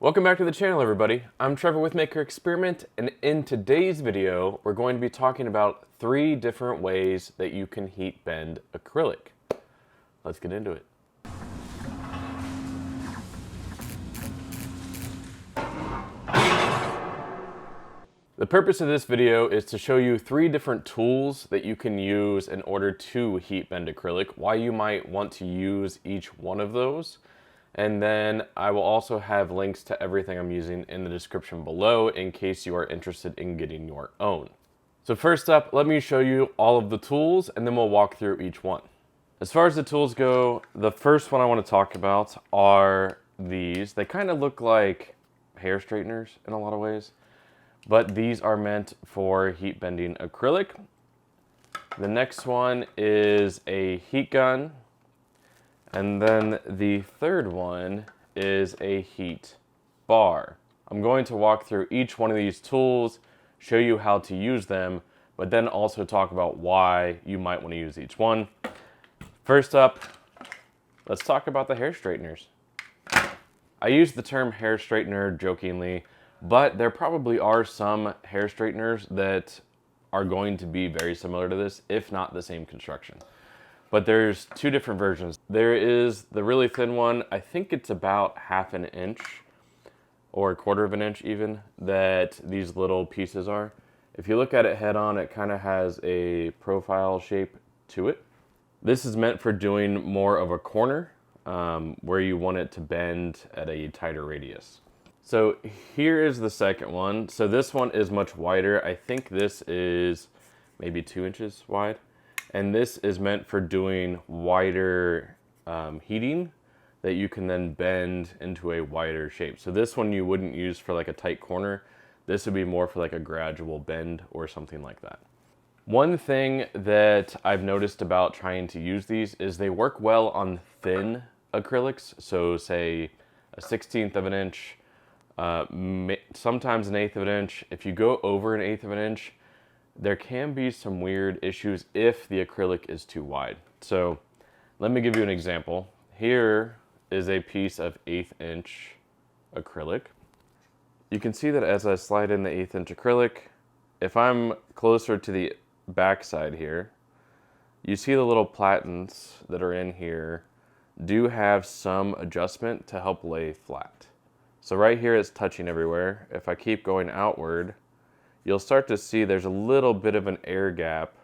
Welcome back to the channel, everybody. I'm Trevor with Maker Experiment, and in today's video, we're going to be talking about 3 different ways that you can heat bend acrylic. Let's get into it. The purpose of this video is to show you 3 different tools that you can use in order to heat bend acrylic, why you might want to use each one of those. And then I will also have links to everything I'm using in the description below in case you are interested in getting your own. So first up, let me show you all of the tools and then we'll walk through each one. As far as the tools go, the first one I want to talk about are these. They kind of look like hair straighteners in a lot of ways, but these are meant for heat bending acrylic. The next one is a heat gun. And then the third one is a heat bar. I'm going to walk through each one of these tools, show you how to use them, but then also talk about why you might want to use each one. First up, let's talk about the hair straighteners. I use the term hair straightener jokingly, but there probably are some hair straighteners that are going to be very similar to this, if not the same construction. But there's 2 different versions. There is the really thin one, I think it's about 1/2 inch or 1/4 inch even, that these little pieces are. If you look at it head on, it kind of has a profile shape to it. This is meant for doing more of a corner where you want it to bend at a tighter radius. So here is the second one. So this one is much wider. I think this is maybe 2 inches wide. And this is meant for doing wider heating that you can then bend into a wider shape. So this one you wouldn't use for like a tight corner. This would be more for like a gradual bend or something like that. One thing that I've noticed about trying to use these is they work well on thin acrylics. So say a 1/16 of an inch, sometimes an 1/8 of an inch. If you go over an 1/8 of an inch, there can be some weird issues if the acrylic is too wide. So let me give you an example. Here is a piece of 1/8 inch acrylic. You can see that as I slide in the 1/8 inch acrylic, if I'm closer to the back side here, you see the little platens that are in here do have some adjustment to help lay flat. So right here it's touching everywhere. If I keep going outward, you'll start to see there's a little bit of an air gap,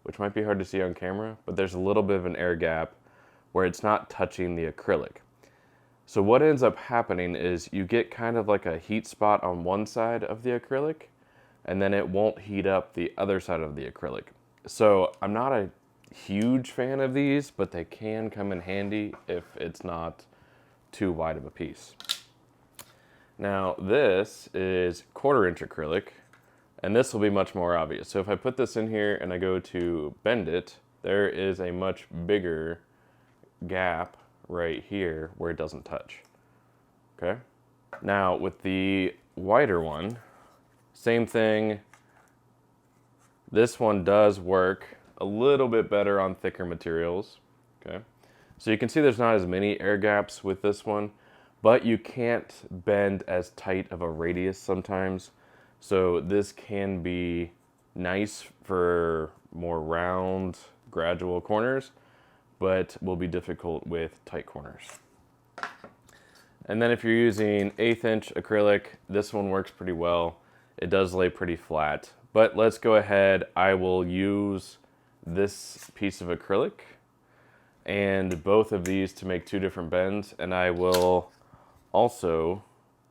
which might be hard to see on camera, but there's a little bit of an air gap where it's not touching the acrylic. So what ends up happening is you get kind of like a heat spot on one side of the acrylic, and then it won't heat up the other side of the acrylic. So I'm not a huge fan of these, but they can come in handy if it's not too wide of a piece. Now this is 1/4 inch acrylic, and this will be much more obvious. So if I put this in here and I go to bend it, there is a much bigger gap right here where it doesn't touch. Okay? Now with the wider one, same thing. This one does work a little bit better on thicker materials. Okay? So you can see there's not as many air gaps with this one, but you can't bend as tight of a radius sometimes. So this can be nice for more round, gradual corners, but will be difficult with tight corners. And then if you're using 1/8 inch acrylic, this one works pretty well. It does lay pretty flat, but let's go ahead. I will use this piece of acrylic and both of these to make 2 different bends, and I will also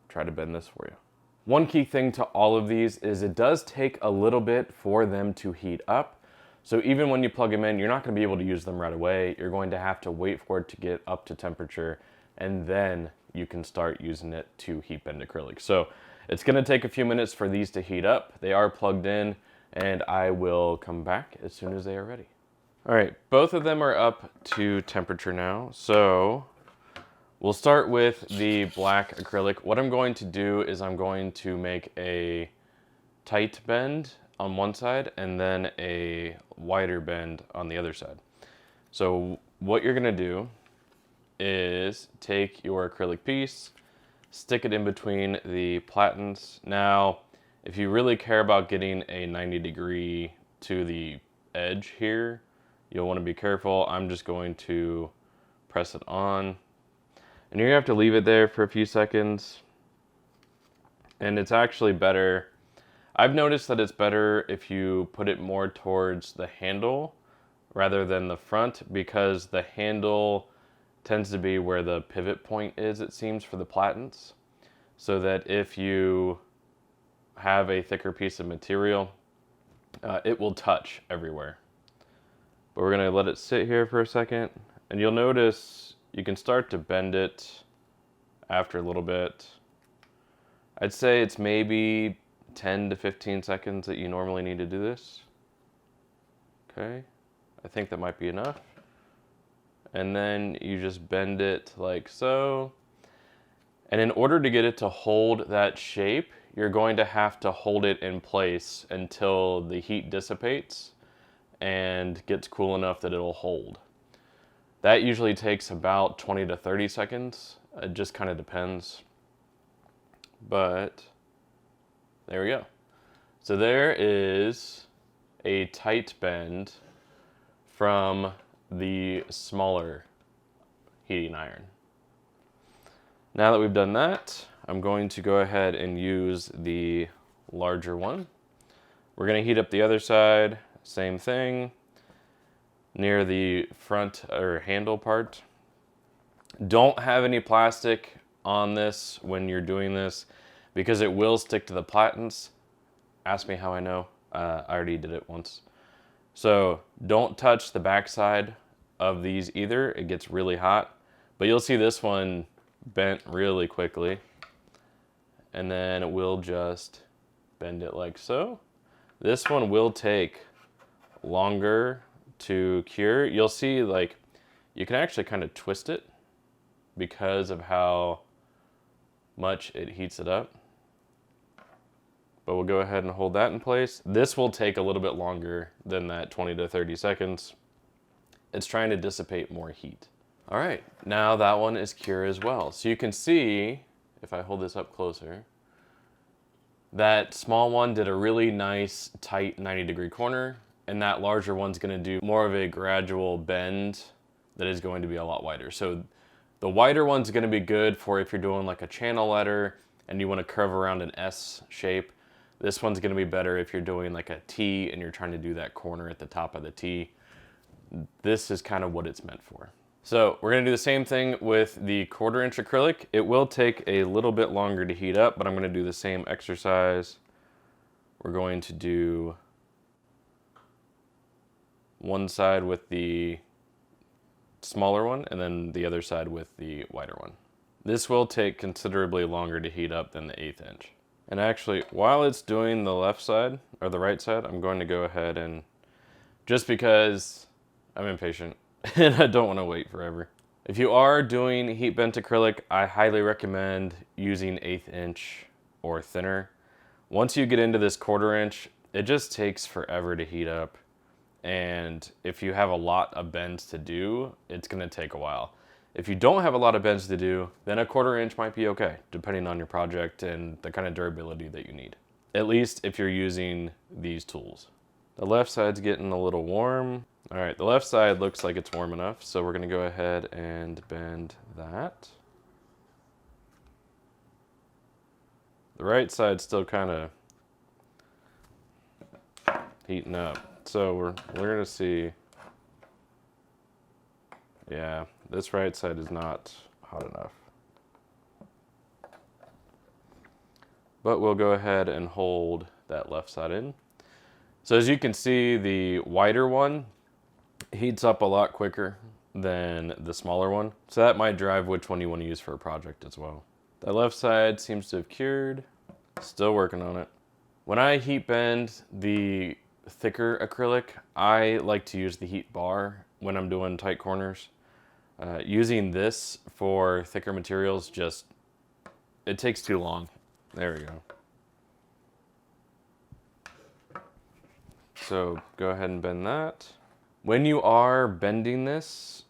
try to bend this for you. One key thing to all of these is it does take a little bit for them to heat up. So even when you plug them in, you're not going to be able to use them right away. You're going to have to wait for it to get up to temperature, and then you can start using it to heat bend acrylic. So it's going to take a few minutes for these to heat up. They are plugged in, and I will come back as soon as they are ready. All right, both of them are up to temperature now. So we'll start with the black acrylic. What I'm going to do is I'm going to make a tight bend on one side and then a wider bend on the other side. So what you're gonna do is take your acrylic piece, stick it in between the platens. Now, if you really care about getting a 90-degree to the edge here, you'll want to be careful. I'm just going to press it on. And you're gonna have to leave it there for a few seconds. And it's actually better. I've noticed that it's better if you put it more towards the handle rather than the front, because the handle tends to be where the pivot point is, it seems, for the platens. So that if you have a thicker piece of material, it will touch everywhere. But we're gonna let it sit here for a second, and you'll notice you can start to bend it after a little bit. I'd say it's maybe 10 to 15 seconds that you normally need to do this. Okay, I think that might be enough. And then you just bend it like so. And in order to get it to hold that shape, you're going to have to hold it in place until the heat dissipates and gets cool enough that it'll hold. That usually takes about 20 to 30 seconds. It just kind of depends. But there we go. So there is a tight bend from the smaller heating iron. Now that we've done that, I'm going to go ahead and use the larger one. We're going to heat up the other side, same thing, near the front or handle part. Don't have any plastic on this when you're doing this because it will stick to the platens. Ask me how I know. I already did it once. So don't touch the backside of these either. It gets really hot. But you'll see this one bent really quickly. And then we'll just bend it like so. This one will take longer to cure. You'll see, like, you can actually kind of twist it because of how much it heats it up. But we'll go ahead and hold that in place. This will take a little bit longer than that 20 to 30 seconds. It's trying to dissipate more heat. All right, now that one is cure as well. So you can see, if I hold this up closer, that small one did a really nice, tight 90-degree corner, and that larger one's gonna do more of a gradual bend that is going to be a lot wider. So the wider one's gonna be good for if you're doing like a channel letter and you wanna curve around an S shape. This one's gonna be better if you're doing like a T and you're trying to do that corner at the top of the T. This is kind of what it's meant for. So we're gonna do the same thing with the 1/4 inch acrylic. It will take a little bit longer to heat up, but I'm gonna do the same exercise. We're going to do one side with the smaller one and then the other side with the wider one. This will take considerably longer to heat up than the 1/8 inch. And actually, while it's doing the left side or the right side, I'm going to go ahead and, just because I'm impatient and I don't want to wait forever. If you are doing heat bent acrylic, I highly recommend using 1/8 inch or thinner. Once you get into this 1/4 inch, it just takes forever to heat up. And if you have a lot of bends to do, it's gonna take a while. If you don't have a lot of bends to do, then a 1/4 inch might be okay, depending on your project and the kind of durability that you need. At least if you're using these tools. The left side's getting a little warm. All right, the left side looks like it's warm enough, so we're gonna go ahead and bend that. The right side's still kind of heating up. So we're gonna see, yeah, this right side is not hot enough. But we'll go ahead and hold that left side in. So as you can see, the wider one heats up a lot quicker than the smaller one. So that might drive which one you want to use for a project as well. The left side seems to have cured. Still working on it. When I heat bend the thicker acrylic, I like to use the heat bar when I'm doing tight corners. Using this for thicker materials, it takes too long. There we go. So go ahead and bend that. When you are bending this,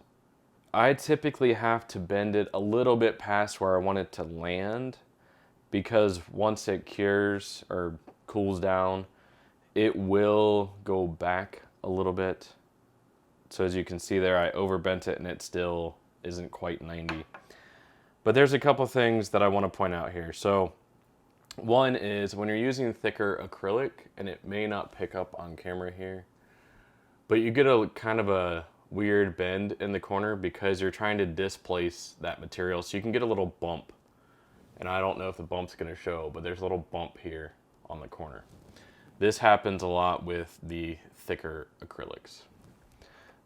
I typically have to bend it a little bit past where I want it to land, because once it cures or cools down, it will go back a little bit. So as you can see there, I overbent it and it still isn't quite 90. But there's a couple things that I want to point out here. So one is when you're using thicker acrylic, and it may not pick up on camera here, but you get a kind of a weird bend in the corner because you're trying to displace that material. So you can get a little bump. And I don't know if the bump's going to show, but there's a little bump here on the corner. This happens a lot with the thicker acrylics.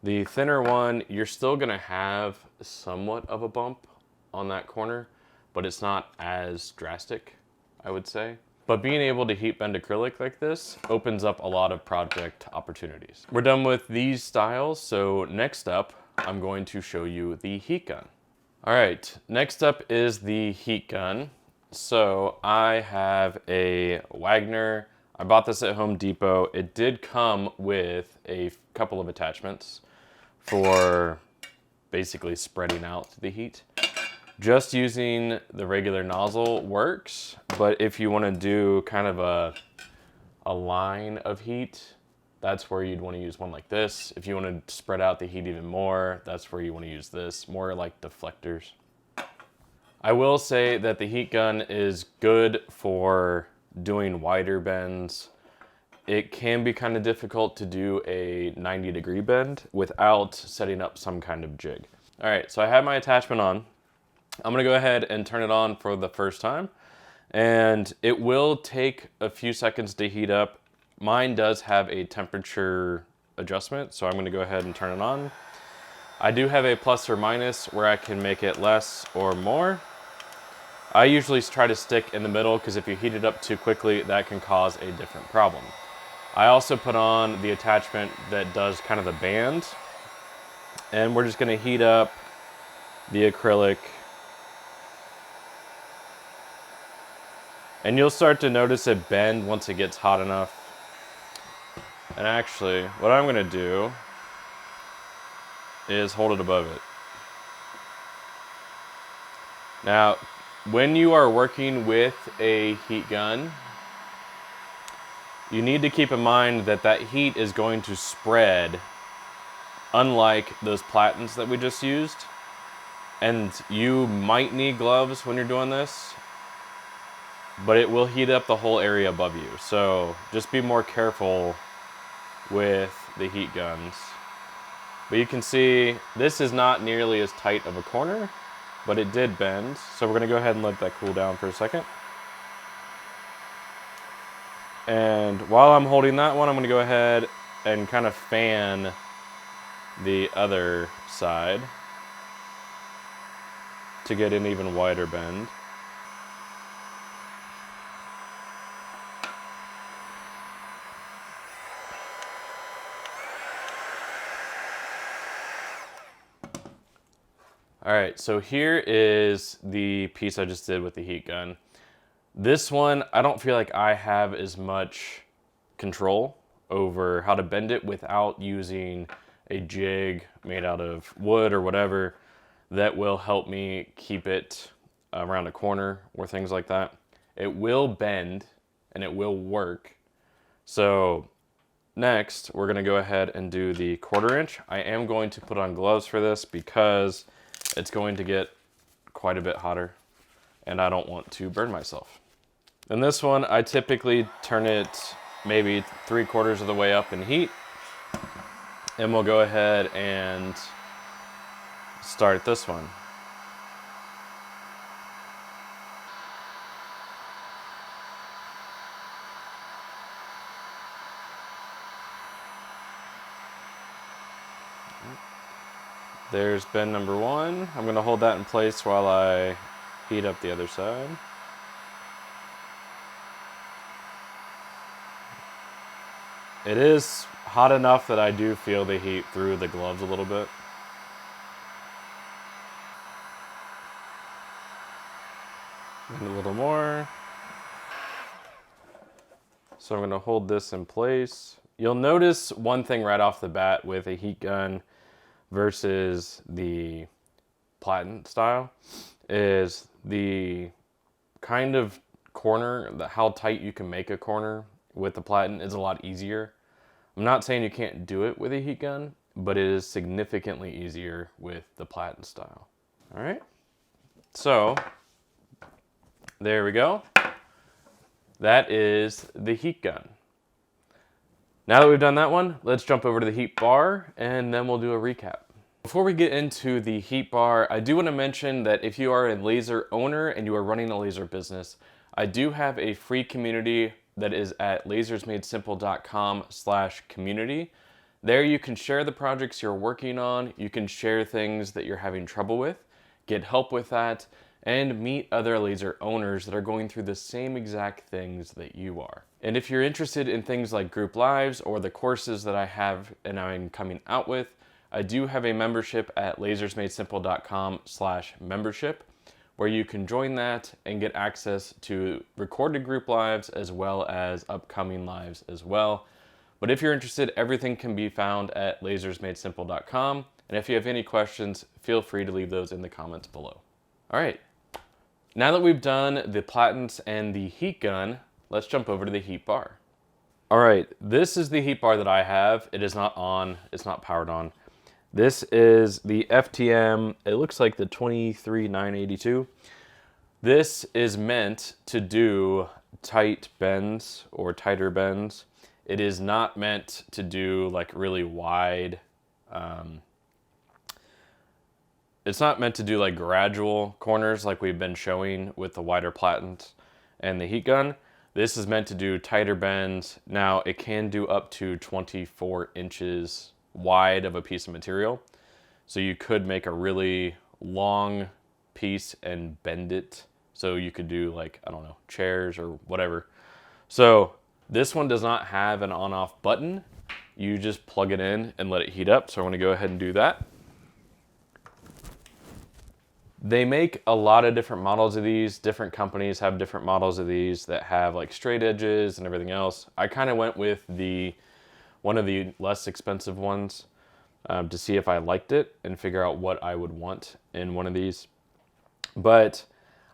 The thinner one, you're still going to have somewhat of a bump on that corner, but it's not as drastic, I would say. But being able to heat bend acrylic like this opens up a lot of project opportunities. We're done with these styles, so next up, I'm going to show you the heat gun. All right, next up is the heat gun. So I have a Wagner. I bought this at Home Depot. It did come with a couple of attachments for basically spreading out the heat. Just using the regular nozzle works, but if you want to do kind of a line of heat, that's where you'd want to use one like this. If you want to spread out the heat even more, that's where you want to use this, more like deflectors. I will say that the heat gun is good for doing wider bends. It can be kind of difficult to do a 90-degree bend without setting up some kind of jig. All right, so I have my attachment on. I'm gonna go ahead and turn it on for the first time, and it will take a few seconds to heat up. Mine does have a temperature adjustment, so I'm gonna go ahead and turn it on. I do have a plus or minus where I can make it less or more. I usually try to stick in the middle because if you heat it up too quickly, that can cause a different problem. I also put on the attachment that does kind of the band, and we're just gonna heat up the acrylic. And you'll start to notice it bend once it gets hot enough. And actually, what I'm gonna do is hold it above it. Now, when you are working with a heat gun, you need to keep in mind that that heat is going to spread, unlike those platens that we just used. And you might need gloves when you're doing this, but it will heat up the whole area above you. So just be more careful with the heat guns. But you can see this is not nearly as tight of a corner, but it did bend. So we're gonna go ahead and let that cool down for a second. And while I'm holding that one, I'm gonna go ahead and kind of fan the other side to get an even wider bend. All right, so here is the piece I just did with the heat gun. This one, I don't feel like I have as much control over how to bend it without using a jig made out of wood or whatever that will help me keep it around a corner or things like that. It will bend and it will work. So next, we're gonna go ahead and do the 1/4 inch. I am going to put on gloves for this because it's going to get quite a bit hotter and I don't want to burn myself. In this one, I typically turn it maybe 3/4 of the way up in heat, and we'll go ahead and start this one. There's bend number 1. I'm gonna hold that in place while I heat up the other side. It is hot enough that I do feel the heat through the gloves a little bit. And a little more. So I'm gonna hold this in place. You'll notice one thing right off the bat with a heat gun versus the platen style is the kind of corner, how tight you can make a corner with the platen is a lot easier. I'm not saying you can't do it with a heat gun, but it is significantly easier with the platen style. All right, so there we go. That is the heat gun. Now that we've done that one, let's jump over to the heat bar and then we'll do a recap. Before we get into the heat bar, I do want to mention that if you are a laser owner and you are running a laser business, I do have a free community that is at lasersmadesimple.com/community. There you can share the projects you're working on, you can share things that you're having trouble with, get help with that, and meet other laser owners that are going through the same exact things that you are. And if you're interested in things like group lives or the courses that I have and I'm coming out with, I do have a membership at lasersmadesimple.com/membership where you can join that and get access to recorded group lives as well as upcoming lives as well. But if you're interested, everything can be found at lasersmadesimple.com. And if you have any questions, feel free to leave those in the comments below. All right, now that we've done the platens and the heat gun, let's jump over to the heat bar. All right, this is the heat bar that I have. It is not on, it's not powered on. This is the FTM, it looks like the 23982. This is meant to do tight bends or tighter bends. It is not meant to do like really wide, it's not meant to do like gradual corners like we've been showing with the wider platens and the heat gun. This is meant to do tighter bends. Now it can do up to 24 inches wide of a piece of material. So you could make a really long piece and bend it. So you could do like, I don't know, chairs or whatever. So this one does not have an on-off button. You just plug it in and let it heat up. So I'm gonna go ahead and do that. They make a lot of different models of these. Different companies have different models of these that have like straight edges and everything else. I kind of went with one of the less expensive ones to see if I liked it and figure out what I would want in one of these. But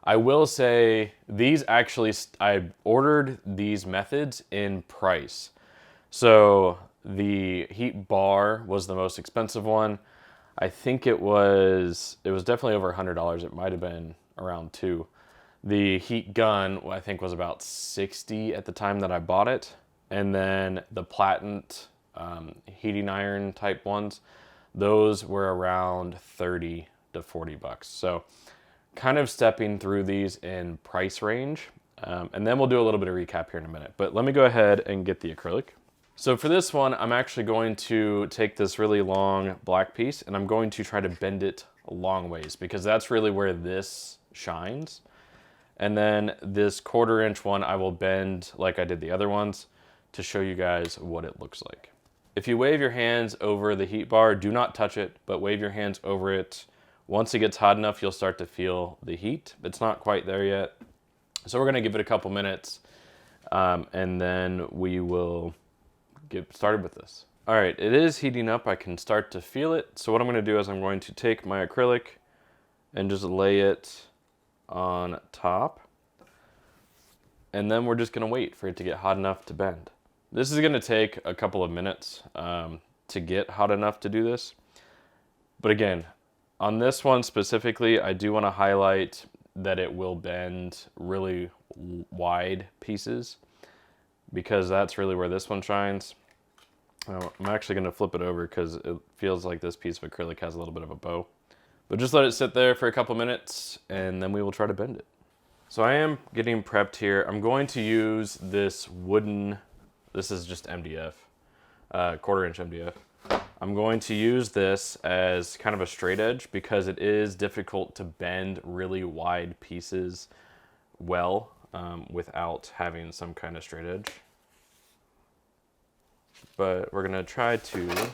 I will say these actually, I ordered these methods in price. So the heat bar was the most expensive one. I think it was definitely over $100. It might have been around $2. The heat gun, I think, was about $60 at the time that I bought it. And then the platen heating iron type ones, those were around 30 to 40 bucks. So kind of stepping through these in price range. And then we'll do a little bit of recap here in a minute. But let me go ahead and get the acrylic. So for this one, I'm actually going to take this really long black piece and I'm going to try to bend it a long ways because that's really where this shines. And then this 1/4 inch one, I will bend like I did the other ones to show you guys what it looks like. If you wave your hands over the heat bar, do not touch it, but wave your hands over it. Once it gets hot enough, you'll start to feel the heat. It's not quite there yet. So we're gonna give it a couple minutes and then we will get started with this. All right, it is heating up. I can start to feel it. So what I'm gonna do is I'm going to take my acrylic and just lay it on top. And then we're just gonna wait for it to get hot enough to bend. This is gonna take a couple of minutes to get hot enough to do this. But again, on this one specifically, I do wanna highlight that it will bend really wide pieces because that's really where this one shines. I'm actually gonna flip it over because it feels like this piece of acrylic has a little bit of a bow. But just let it sit there for a couple minutes and then we will try to bend it. So I am getting prepped here. I'm going to use this wooden, this is just MDF, 1/4 inch MDF. I'm going to use this as kind of a straight edge because it is difficult to bend really wide pieces well without having some kind of straight edge. But we're gonna try to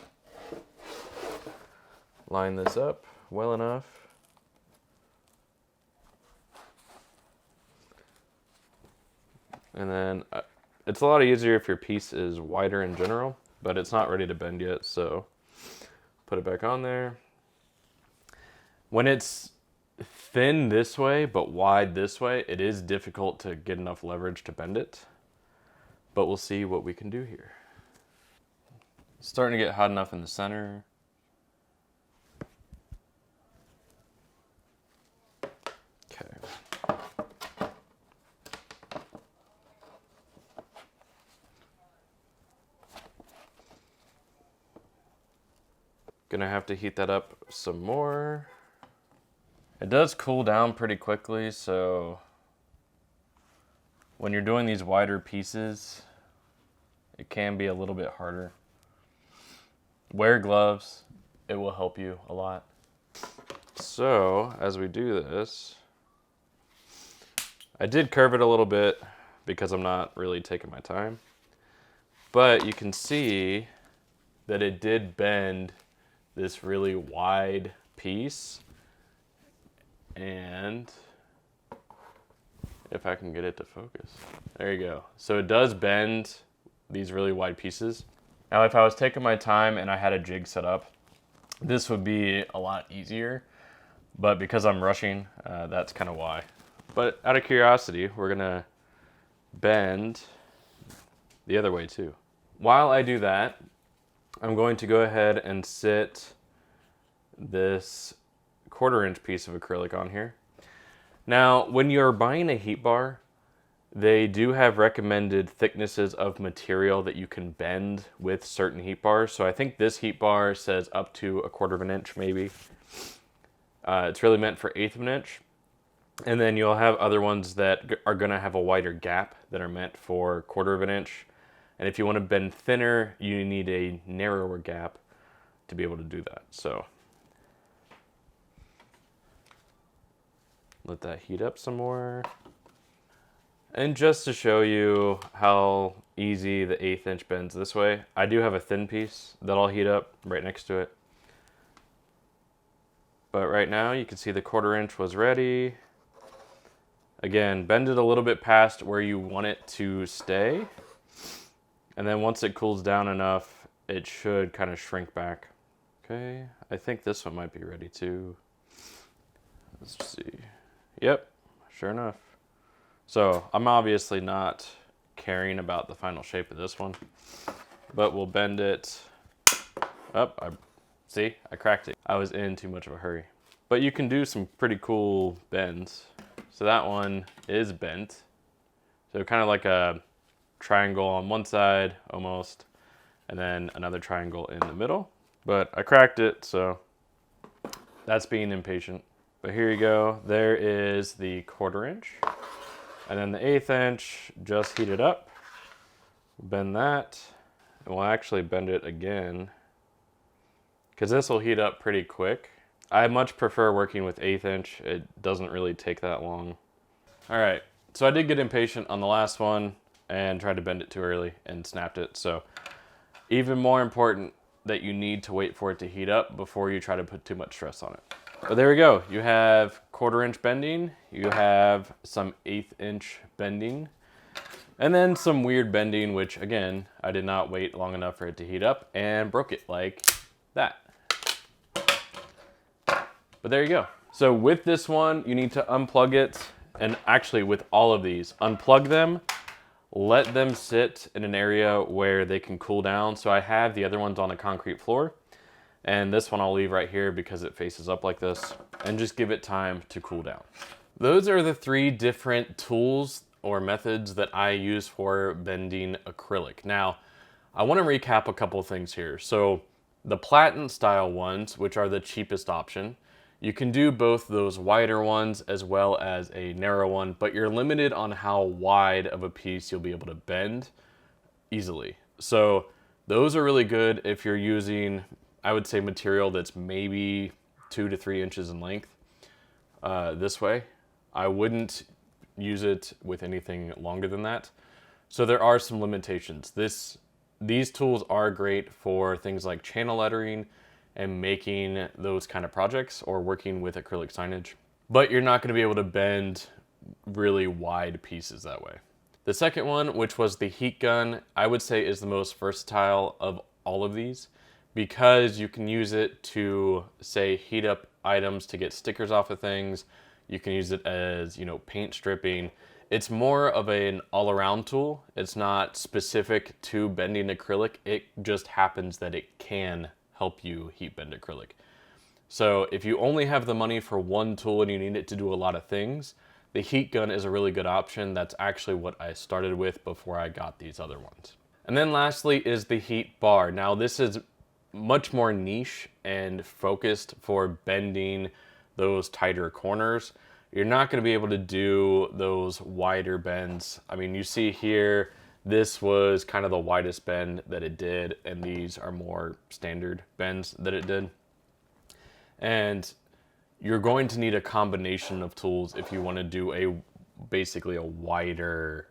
line this up well enough. And then it's a lot easier if your piece is wider in general, but it's not ready to bend yet, so put it back on there. When it's thin this way, but wide this way, it is difficult to get enough leverage to bend it. But we'll see what we can do here. It's starting to get hot enough in the center. Okay. Gonna have to heat that up some more. It does cool down pretty quickly, so when you're doing these wider pieces, it can be a little bit harder. Wear gloves, it will help you a lot. So, as we do this, I did curve it a little bit because I'm not really taking my time. But you can see that it did bend this really wide piece. And if I can get it to focus, there you go. So it does bend these really wide pieces. Now, if I was taking my time and I had a jig set up, this would be a lot easier. But because I'm rushing, that's kind of why. But out of curiosity, we're gonna bend the other way too. While I do that, I'm going to go ahead and sit this 1/4 inch piece of acrylic on here. Now, when you're buying a heat bar, they do have recommended thicknesses of material that you can bend with certain heat bars. So I think this heat bar says up to 1/4 inch maybe. It's really meant for 1/8 inch. And then you'll have other ones that are gonna have a wider gap that are meant for 1/4 inch. And if you wanna bend thinner, you need a narrower gap to be able to do that. So let that heat up some more. And just to show you how easy the 1/8 inch bends this way, I do have a thin piece that I'll heat up right next to it. But right now you can see the 1/4 inch was ready. Again, bend it a little bit past where you want it to stay. And then once it cools down enough, it should kind of shrink back. Okay, I think this one might be ready too. Let's see. Yep, sure enough. So I'm obviously not caring about the final shape of this one, but we'll bend it up. See, I cracked it. I was in too much of a hurry. But you can do some pretty cool bends. So that one is bent. So kind of like a triangle on one side almost, and then another triangle in the middle. But I cracked it, so that's being impatient. But here you go. There is the 1/4 inch. And then the 1/8 inch, just heat it up. Bend that. And we'll actually bend it again, because this will heat up pretty quick. I much prefer working with 1/8 inch. It doesn't really take that long. All right, so I did get impatient on the last one and tried to bend it too early and snapped it. So even more important that you need to wait for it to heat up before you try to put too much stress on it. But there we go. You have 1/4 inch bending. You have some 1/8 inch bending. And then some weird bending, which again, I did not wait long enough for it to heat up and broke it like that. But there you go. So with this one, you need to unplug it. And actually with all of these, unplug them, let them sit in an area where they can cool down. So I have the other ones on a concrete floor. And this one I'll leave right here because it faces up like this, and just give it time to cool down. Those are the 3 different tools or methods that I use for bending acrylic. Now, I want to recap a couple things here. So the platen style ones, which are the cheapest option, you can do both those wider ones as well as a narrow one, but you're limited on how wide of a piece you'll be able to bend easily. So those are really good if you're using, I would say, material that's maybe 2 to 3 inches in length this way. I wouldn't use it with anything longer than that. So there are some limitations. These tools are great for things like channel lettering and making those kind of projects or working with acrylic signage. But you're not going to be able to bend really wide pieces that way. The second one, which was the heat gun, I would say is the most versatile of all of these, because you can use it to, say, heat up items to get stickers off of things. You can use it as, you know, paint stripping. It's more of an all-around tool. It's not specific to bending acrylic. It just happens that it can help you heat bend acrylic. So if you only have the money for one tool and you need it to do a lot of things, the heat gun is a really good option. That's actually what I started with before I got these other ones. And then lastly is the heat bar. Now this is much more niche and focused for bending those tighter corners. You're not going to be able to do those wider bends. I mean, you see here, this was kind of the widest bend that it did, and these are more standard bends that it did. And you're going to need a combination of tools if you want to do basically a wider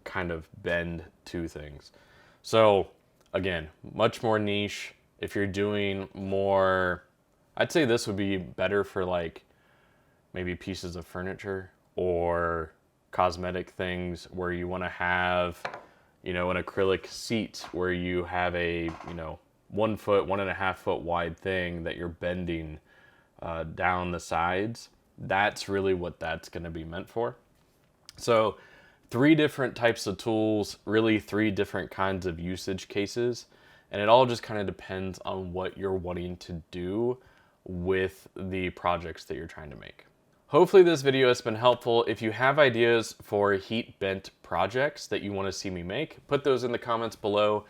kind of bend to things. So again, much more niche. If you're doing more, I'd say this would be better for like maybe pieces of furniture or cosmetic things where you want to have, you know, an acrylic seat where you have a, you know, 1 foot, 1.5 foot wide thing that you're bending down the sides. That's really what that's going to be meant for. So 3 different types of tools, really 3 different kinds of usage cases. And it all just kind of depends on what you're wanting to do with the projects that you're trying to make. Hopefully this video has been helpful. If you have ideas for heat bent projects that you want to see me make, put those in the comments below.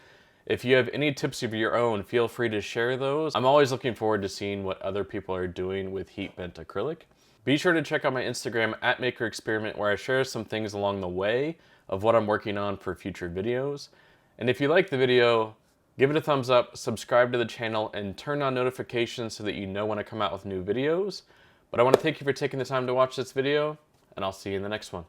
If you have any tips of your own, feel free to share those. I'm always looking forward to seeing what other people are doing with heat bent acrylic. Be sure to check out my Instagram at MakerExperiment, where I share some things along the way of what I'm working on for future videos. And if you like the video, give it a thumbs up, subscribe to the channel, and turn on notifications so that you know when I come out with new videos. But I want to thank you for taking the time to watch this video, and I'll see you in the next one.